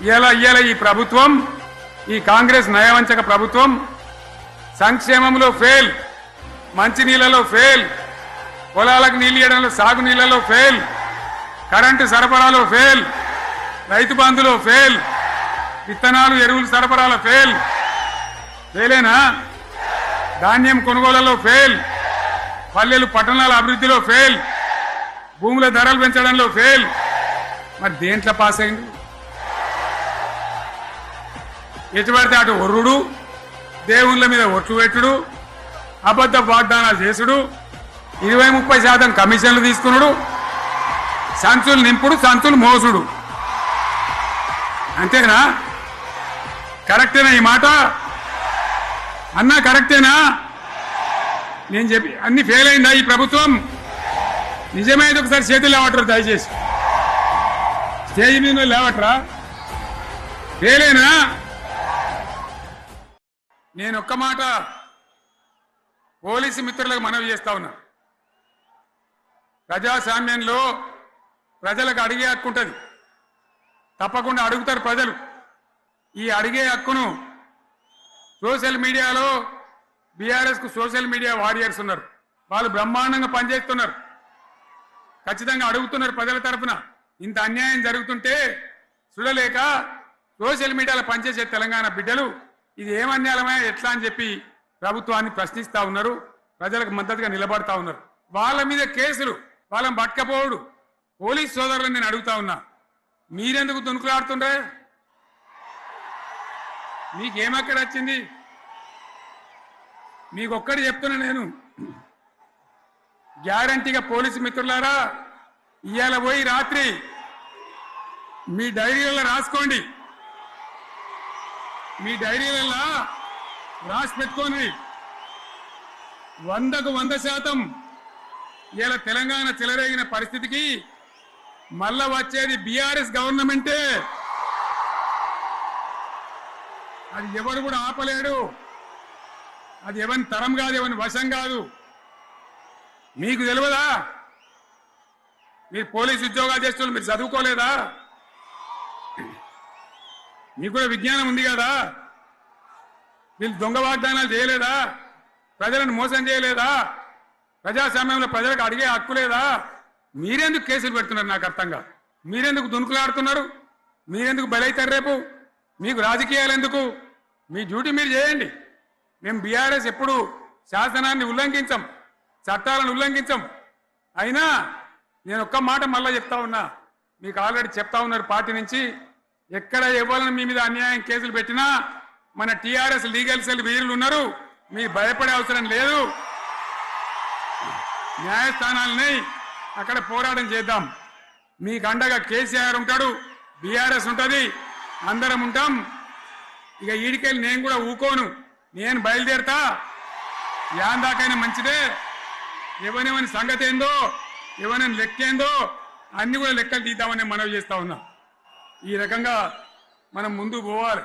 ఇయాల ఈ ప్రభుత్వం, ఈ కాంగ్రెస్ నయవంచక ప్రభుత్వం సంక్షేమంలో ఫెయిల్, మంచినీళ్లలో ఫెయిల్, పొలాలకు నీళ్లు ఇవ్వడంలో సాగునీళ్లలో ఫెయిల్, కరెంటు సరఫరాలో ఫెయిల్, రైతు బంధులో ఫెయిల్, విత్తనాలు ఎరువులు సరఫరాలో ఫెయిలేనా? ధాన్యం కొనుగోళ్లలో ఫెయిల్, పల్లెలు పట్టణాల అభివృద్ధిలో ఫెయిల్, భూముల ధరలు పెంచడంలో ఫెయిల్. మరి దేంట్లో పాస్ అయింది? ఎటుపడితే అటు ఒర్రుడు, దేవుళ్ళ మీద ఒట్లు పెట్టుడు, అబద్ధ వాగ్దానాలు చేసుడు, 20-30% కమిషన్లు తీసుకున్నాడు, సంచులు నింపుడు, సంచులు మోసుడు. అంతేనా? కరెక్టేనా ఈ మాట అన్నా? కరెక్టేనా? నేను చెప్పి అన్ని ఫెయిల్ అయిందా ఈ ప్రభుత్వం? నిజమైతే ఒకసారి చేతులు లేవట్రా, దయచేసి స్టేజ్ మీద లేవట్రా. ఫెయిలేనా? నేను ఒక్క మాట పోలీసు మిత్రులకు మనవి చేస్తా ఉన్నా. ప్రజాస్వామ్యంలో ప్రజలకు అడిగే హక్కు ఉంటుంది, తప్పకుండా అడుగుతారు ప్రజలు. ఈ అడిగే హక్కును సోషల్ మీడియాలో బీఆర్ఎస్కు సోషల్ మీడియా వారియర్స్ ఉన్నారు, వాళ్ళు బ్రహ్మాండంగా పనిచేస్తున్నారు, ఖచ్చితంగా అడుగుతున్నారు ప్రజల తరఫున. ఇంత అన్యాయం జరుగుతుంటే చూడలేక సోషల్ మీడియాలో పనిచేసే తెలంగాణ బిడ్డలు ఇది ఏమన్యాయమే ఎట్లా అని చెప్పి ప్రభుత్వాన్ని ప్రశ్నిస్తా ఉన్నారు, ప్రజలకు మద్దతుగా నిలబడతా ఉన్నారు. వాళ్ళ మీద కేసులు, వాళ్ళని పట్టుకపోవడు. పోలీస్ సోదరులను నేను అడుగుతా ఉన్నా, మీరెందుకు దునుకులాడుతుండ్రే? మీకేమక్కడ వచ్చింది? మీకు ఒక్కటి చెప్తున్నా నేను, గ్యారంటీగా పోలీసు మిత్రులారా, ఇవాళ పోయి రాత్రి మీ డైరీలలో రాసుకోండి, మీ డైరీలలో రాసి పెట్టుకోండి. 100కు 100% ఇలా తెలంగాణ చెలరేగిన పరిస్థితికి మళ్ళా వచ్చేది బీఆర్ఎస్ గవర్నమెంటే. అది ఎవరు కూడా ఆపలేడు, అది ఎవరి తరం కాదు, ఎవరి వశం కాదు. మీకు తెలియదా? మీరు పోలీసు ఉద్యోగాలు చేస్తున్నారు, మీరు చదువుకోలేదా? మీకు కూడా విజ్ఞానం ఉంది కదా? వీళ్ళు దొంగ వాగ్దానాలు చేయలేదా? ప్రజలను మోసం చేయలేదా? ప్రజాస్వామ్యంలో ప్రజలకు అడిగే హక్కు లేదా? మీరెందుకు కేసులు పెడుతున్నారు? నాకు అర్థం కాదు. మీరెందుకు దునుకులాడుతున్నారు? మీరెందుకు బలైతారు? రేపు మీకు రాజకీయాలు ఎందుకు? మీ డ్యూటీ మీరు చేయండి. మేము బీఆర్ఎస్ ఎప్పుడు శాసనాన్ని ఉల్లంఘించం, చట్టాలను ఉల్లంఘించం. అయినా నేను ఒక్క మాట మళ్ళీ చెప్తా ఉన్నా, మీకు ఆల్రెడీ చెప్తా ఉన్నారు పార్టీ నుంచి, ఎక్కడ ఎవరిని మీ మీద అన్యాయం కేసులు పెట్టినా మన టీఆర్ఎస్ లీగల్ సెల్ వీరులు ఉన్నారు, మీరు భయపడే అవసరం లేదు. న్యాయస్థానాలని అక్కడ పోరాటం చేద్దాం. మీకు అండగా కేసీఆర్ ఉంటాడు, బీఆర్ఎస్ ఉంటుంది, అందరం ఉంటాం. ఇక ఈడికెళ్ళి నేను కూడా ఊకోను, నేను బయలుదేరతా. యాందాకైనా మంచిదే. ఎవరెవరి సంగతి ఏందో, ఎవరైనా లెక్కేందో అన్ని కూడా లెక్కలు తీద్దామని మనవి చేస్తా ఉన్నా. ఈ రకంగా మనం ముందుకు పోవాలి.